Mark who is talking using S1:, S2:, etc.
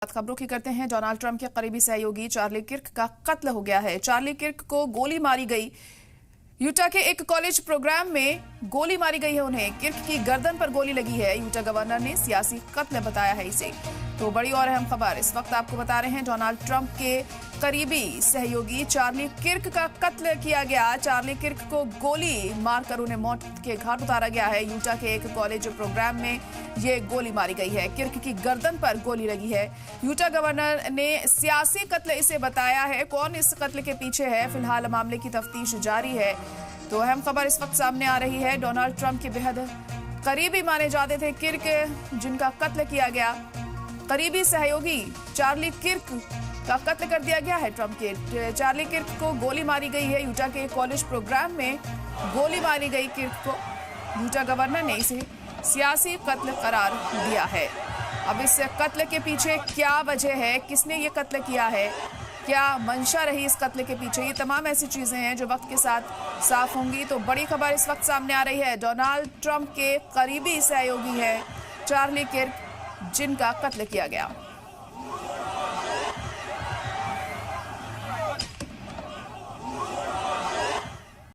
S1: खबरों की करते हैं। डोनाल्ड ट्रंप के करीबी सहयोगी चार्ली किर्क का कत्ल हो गया है। चार्ली किर्क को गोली मारी गई। यूटा के एक कॉलेज प्रोग्राम में गोली मारी गई है उन्हें। किर्क की गर्दन पर गोली लगी है। यूटा गवर्नर ने सियासी कत्ल बताया है इसे। तो बड़ी और अहम खबर इस वक्त आपको बता रहे हैं। डोनाल्ड ट्रंप के करीबी सहयोगी चार्ली किर्क का कत्ल किया गया। चार्ली किर्क को गोली मारकर उन्हें मौत के घाट उतारा गया है। यूटा के एक कॉलेज प्रोग्राम में ये गोली मारी गई है। किर्क की गर्दन पर गोली लगी है। यूटा गवर्नर ने सियासी कत्ल इसे बताया है। कौन इस कत्ल के पीछे है, फिलहाल मामले की तफ्तीश जारी है। तो अहम खबर इस वक्त सामने आ रही है। डोनाल्ड ट्रंप के बेहद करीबी माने जाते थे किर्क, जिनका कत्ल किया गया। करीबी सहयोगी चार्ली किर्क का कत्ल कर दिया गया है ट्रंप के। चार्ली किर्क को गोली मारी गई है। यूटा के कॉलेज प्रोग्राम में गोली मारी गई किर्क को। यूटा गवर्नर ने इसे सियासी कत्ल करार दिया है। अब इस कत्ल के पीछे क्या वजह है, किसने ये कत्ल किया है, क्या मंशा रही इस कत्ल के पीछे, ये तमाम ऐसी चीजें हैं जो वक्त के साथ साफ होंगी। तो बड़ी खबर इस वक्त सामने आ रही है। डोनाल्ड ट्रंप के करीबी सहयोगी है चार्ली किर्क, जिनका कत्ल किया गया।